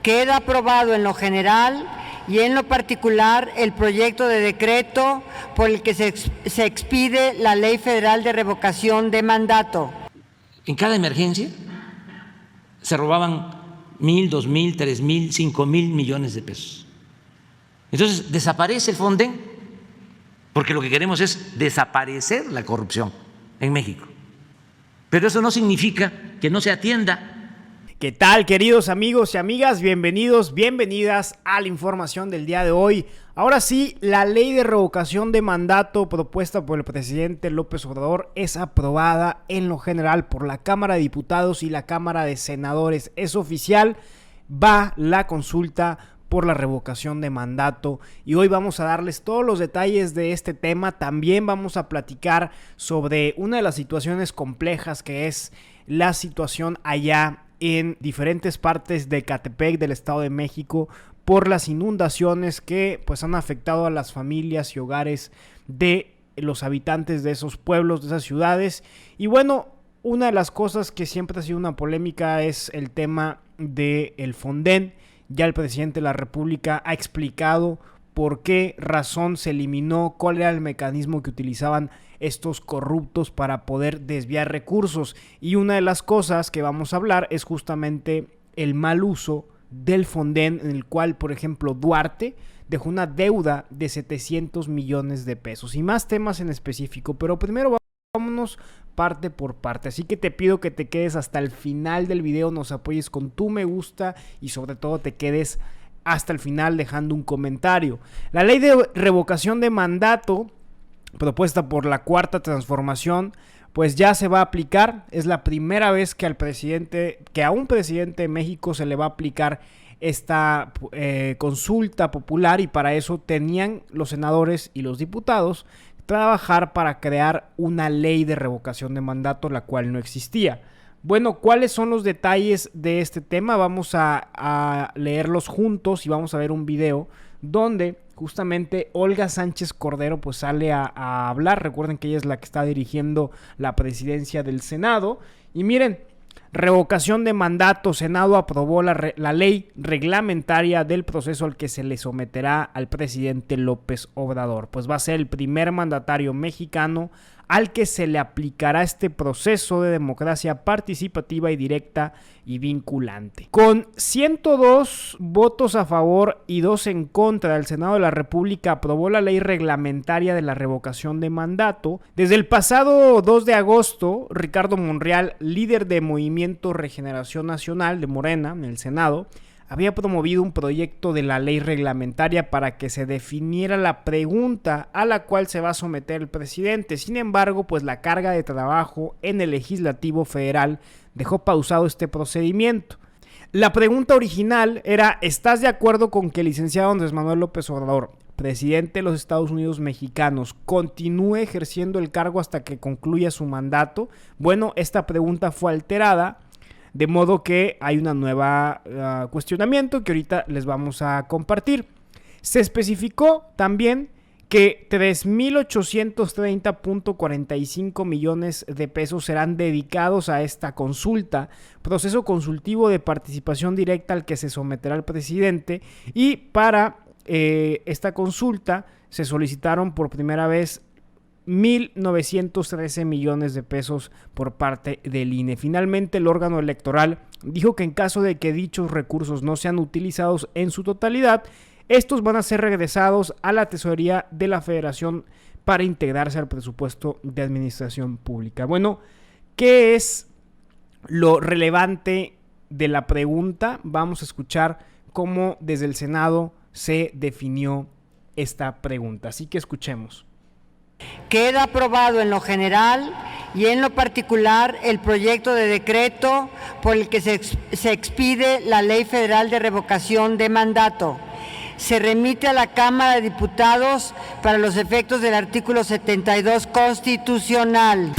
Queda aprobado en lo general y en lo particular el proyecto de decreto por el que se expide la Ley Federal de Revocación de Mandato. En cada emergencia se robaban 1,000, 2,000, 3,000, 5,000 millones de pesos. Entonces desaparece el Fonden, porque lo que queremos es desaparecer la corrupción en México. Pero eso no significa que no se atienda. ¿Qué tal, queridos amigos y amigas? Bienvenidos, bienvenidas a la información del día de hoy. Ahora sí, la ley de revocación de mandato propuesta por el presidente López Obrador es aprobada en lo general por la Cámara de Diputados y la Cámara de Senadores. Es oficial, va la consulta por la revocación de mandato y hoy vamos a darles todos los detalles de este tema. También vamos a platicar sobre una de las situaciones complejas que es la situación allá en diferentes partes de Ecatepec, del Estado de México, por las inundaciones que pues han afectado a las familias y hogares de los habitantes de esos pueblos, de esas ciudades. Y bueno, una de las cosas que siempre ha sido una polémica es el tema del Fonden. Ya el presidente de la República ha explicado por qué razón se eliminó, cuál era el mecanismo que utilizaban estos corruptos para poder desviar recursos. Y una de las cosas que vamos a hablar es justamente el mal uso del Fonden, en el cual, por ejemplo, Duarte dejó una deuda de 700 millones de pesos y más temas en específico. Pero primero vámonos parte por parte, así que te pido que te quedes hasta el final del video, nos apoyes con tu me gusta y sobre todo te quedes hasta el final dejando un comentario. La ley de revocación de mandato propuesta por la Cuarta Transformación pues ya se va a aplicar. Es la primera vez que a un presidente de México se le va a aplicar esta consulta popular, y para eso tenían los senadores y los diputados trabajar para crear una ley de revocación de mandato, la cual no existía. Bueno, ¿cuáles son los detalles de este tema? Vamos a leerlos juntos y vamos a ver un video donde justamente Olga Sánchez Cordero pues sale a hablar. Recuerden que ella es la que está dirigiendo la presidencia del Senado. Y miren, revocación de mandato. Senado aprobó la ley reglamentaria del proceso al que se le someterá al presidente López Obrador. Pues va a ser el primer mandatario mexicano al que se le aplicará este proceso de democracia participativa y directa y vinculante. Con 102 votos a favor y 2 en contra, el Senado de la República aprobó la ley reglamentaria de la revocación de mandato. Desde el pasado 2 de agosto, Ricardo Monreal, líder de Movimiento Regeneración Nacional de Morena en el Senado, había promovido un proyecto de la ley reglamentaria para que se definiera la pregunta a la cual se va a someter el presidente. Sin embargo, pues la carga de trabajo en el Legislativo Federal dejó pausado este procedimiento. La pregunta original era: ¿estás de acuerdo con que el licenciado Andrés Manuel López Obrador, presidente de los Estados Unidos mexicanos, continúe ejerciendo el cargo hasta que concluya su mandato? Bueno, esta pregunta fue alterada, de modo que hay una nueva cuestionamiento que ahorita les vamos a compartir. Se especificó también que 3,830.45 millones de pesos serán dedicados a esta consulta, proceso consultivo de participación directa al que se someterá el presidente, y para esta consulta se solicitaron por primera vez 1,913 millones de pesos por parte del INE. Finalmente, el órgano electoral dijo que en caso de que dichos recursos no sean utilizados en su totalidad, estos van a ser regresados a la tesorería de la Federación para integrarse al presupuesto de administración pública. Bueno, ¿qué es lo relevante de la pregunta? Vamos a escuchar cómo desde el Senado se definió esta pregunta. Así que escuchemos. Queda aprobado en lo general y en lo particular el proyecto de decreto por el que se expide la Ley Federal de Revocación de Mandato. Se remite a la Cámara de Diputados para los efectos del artículo 72 constitucional.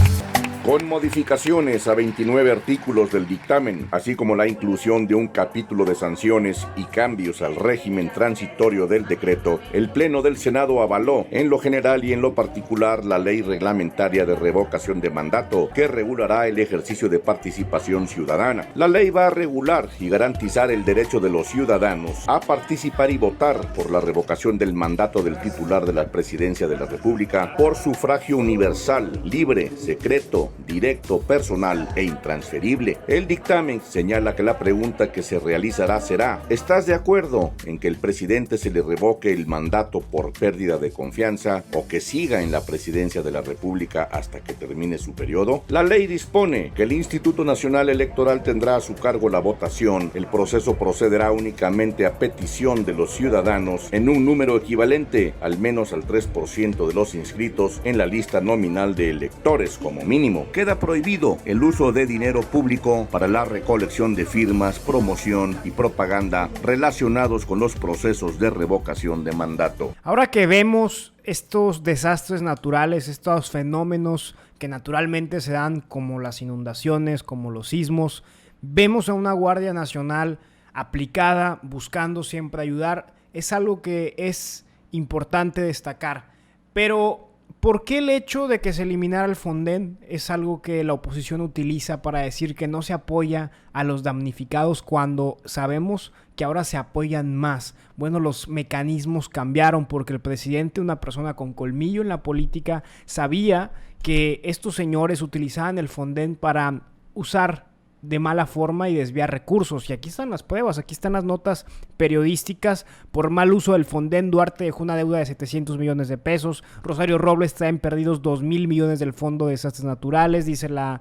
con modificaciones a 29 artículos del dictamen, así como la inclusión de un capítulo de sanciones y cambios al régimen transitorio del decreto, el Pleno del Senado avaló en lo general y en lo particular la ley reglamentaria de revocación de mandato que regulará el ejercicio de participación ciudadana. La ley va a regular y garantizar el derecho de los ciudadanos a participar y votar por la revocación del mandato del titular de la presidencia de la República por sufragio universal, libre, secreto, directo, personal e intransferible. El dictamen señala que la pregunta que se realizará será: ¿estás de acuerdo en que el presidente se le revoque el mandato por pérdida de confianza o que siga en la presidencia de la República hasta que termine su periodo? La ley dispone que el Instituto Nacional Electoral tendrá a su cargo la votación. El proceso procederá únicamente a petición de los ciudadanos en un número equivalente al menos al 3% de los inscritos en la lista nominal de electores como mínimo. Queda prohibido el uso de dinero público para la recolección de firmas, promoción y propaganda relacionados con los procesos de revocación de mandato. Ahora que vemos estos desastres naturales, estos fenómenos que naturalmente se dan como las inundaciones, como los sismos, vemos a una Guardia Nacional aplicada, buscando siempre ayudar. Es algo que es importante destacar. Pero ¿por qué el hecho de que se eliminara el Fonden es algo que la oposición utiliza para decir que no se apoya a los damnificados cuando sabemos que ahora se apoyan más? Bueno, los mecanismos cambiaron porque el presidente, una persona con colmillo en la política, sabía que estos señores utilizaban el Fonden para usar de mala forma y desviar recursos. Y aquí están las pruebas, aquí están las notas periodísticas. Por mal uso del Fonden, Duarte dejó una deuda de 700 millones de pesos. Rosario Robles traen perdidos 2,000 millones del Fondo de Desastres Naturales. Dice la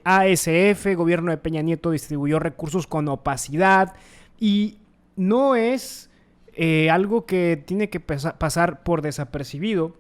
ASF, gobierno de Peña Nieto distribuyó recursos con opacidad. Y no es algo que tiene que pasar por desapercibido.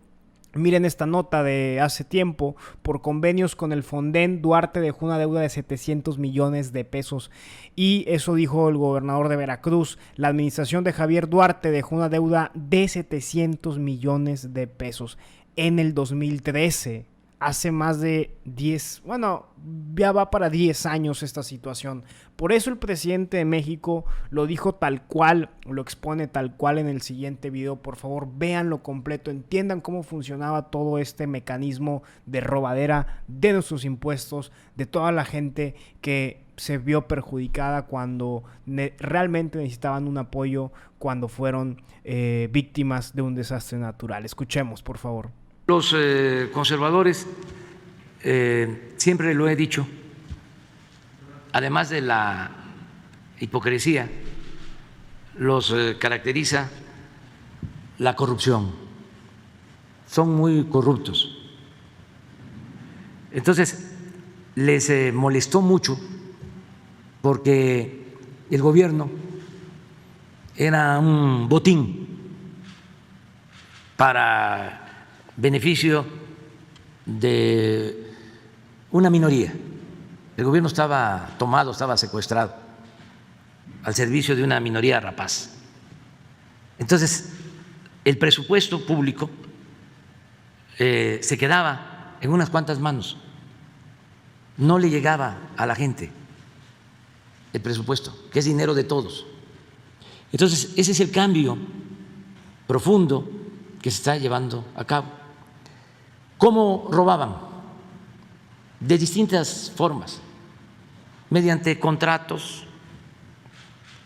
Miren esta nota de hace tiempo. Por convenios con el Fonden, Duarte dejó una deuda de 700 millones de pesos. Y eso dijo el gobernador de Veracruz. La administración de Javier Duarte dejó una deuda de 700 millones de pesos en el 2013. Hace más de 10, bueno, ya va para 10 años esta situación. Por eso el presidente de México lo dijo tal cual, lo expone tal cual en el siguiente video. Por favor, véanlo completo, entiendan cómo funcionaba todo este mecanismo de robadera de nuestros impuestos, de toda la gente que se vio perjudicada cuando realmente necesitaban un apoyo cuando fueron víctimas de un desastre natural. Escuchemos, por favor. Los conservadores, siempre lo he dicho, además de la hipocresía, los caracteriza la corrupción. Son muy corruptos. Entonces, les molestó mucho porque el gobierno era un botín para beneficio de una minoría. El gobierno estaba tomado, estaba secuestrado al servicio de una minoría rapaz. Entonces, el presupuesto público se quedaba en unas cuantas manos, no le llegaba a la gente el presupuesto, que es dinero de todos. Entonces, ese es el cambio profundo que se está llevando a cabo. ¿Cómo robaban? De distintas formas, mediante contratos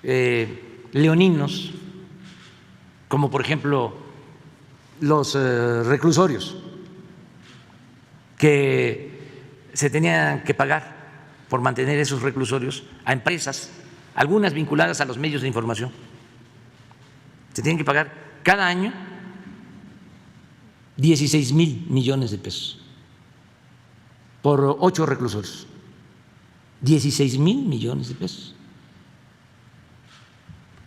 leoninos, como por ejemplo los reclusorios, que se tenían que pagar por mantener esos reclusorios a empresas, algunas vinculadas a los medios de información. Se tienen que pagar cada año 16,000 millones de pesos por 8 reclusorios. 16,000 millones de pesos.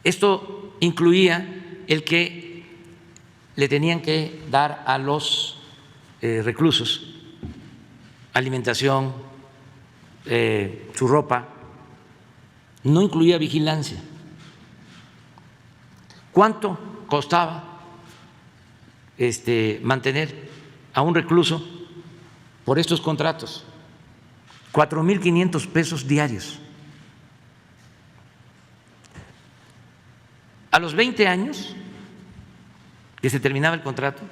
Esto incluía el que le tenían que dar a los reclusos alimentación, su ropa. No incluía vigilancia. ¿Cuánto costaba mantener a un recluso por estos contratos, 4,500 pesos diarios. A los 20 años que se terminaba el contrato,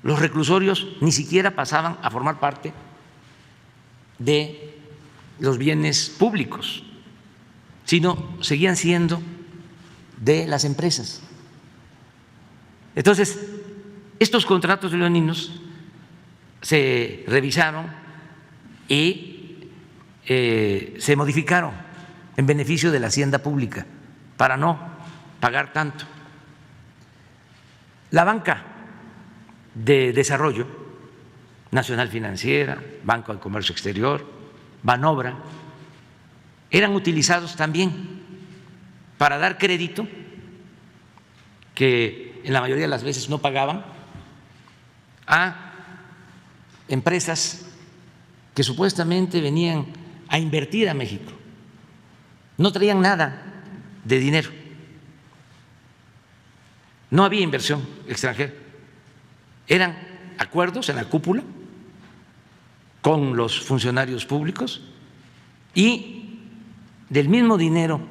los reclusorios ni siquiera pasaban a formar parte de los bienes públicos, sino seguían siendo de las empresas. Entonces, estos contratos leoninos se revisaron y se modificaron en beneficio de la hacienda pública para no pagar tanto. La banca de desarrollo, Nacional Financiera, Banco de Comercio Exterior, Banobra, eran utilizados también para dar crédito, que en la mayoría de las veces no pagaban, a empresas que supuestamente venían a invertir a México. No traían nada de dinero, no había inversión extranjera. Eran acuerdos en la cúpula con los funcionarios públicos y del mismo dinero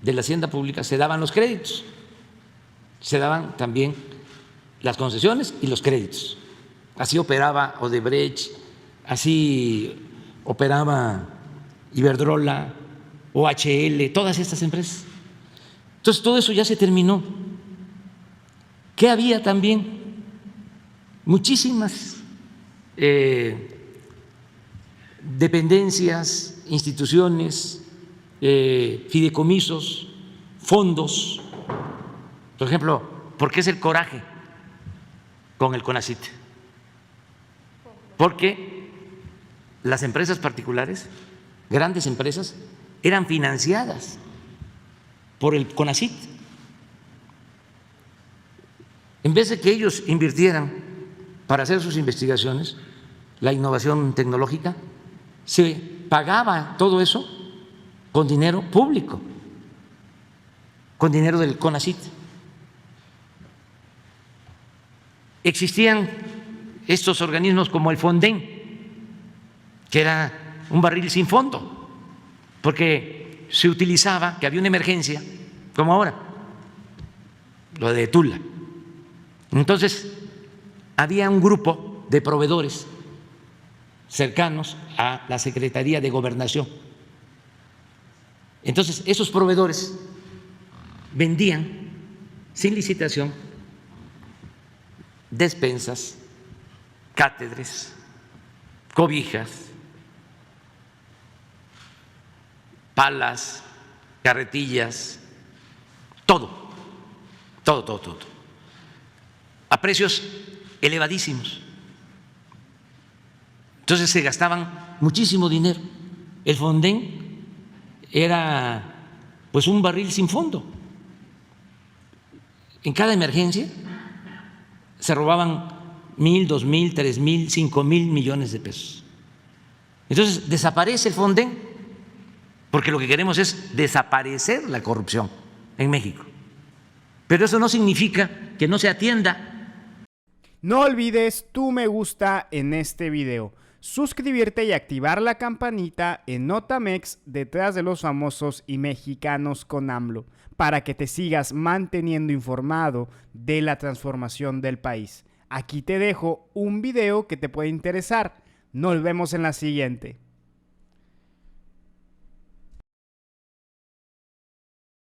de la hacienda pública se daban los créditos, se daban también las concesiones y los créditos. Así operaba Odebrecht, así operaba Iberdrola, OHL, todas estas empresas. Entonces todo eso ya se terminó. ¿Qué había también? Muchísimas dependencias, instituciones, fideicomisos, fondos. Por ejemplo, ¿por qué es el coraje con el CONACYT? Porque las empresas particulares, grandes empresas, eran financiadas por el CONACYT. En vez de que ellos invirtieran para hacer sus investigaciones, la innovación tecnológica, se pagaba todo eso con dinero público, con dinero del CONACYT. Existían estos organismos como el Fonden, que era un barril sin fondo, porque se utilizaba que había una emergencia, como ahora, lo de Tula. Entonces, había un grupo de proveedores cercanos a la Secretaría de Gobernación. Entonces, esos proveedores vendían sin licitación despensas, cátedres, cobijas, palas, carretillas, todo, a precios elevadísimos. Entonces se gastaban muchísimo dinero. El Fonden era pues un barril sin fondo. En cada emergencia se robaban 1,000, 2,000, 3,000, 5,000 millones de pesos. Entonces desaparece el Fonden, porque lo que queremos es desaparecer la corrupción en México. Pero eso no significa que no se atienda. No olvides tu me gusta en este video, suscribirte y activar la campanita en Notamex, detrás de los famosos y mexicanos con AMLO, para que te sigas manteniendo informado de la transformación del país. Aquí te dejo un video que te puede interesar. Nos vemos en la siguiente.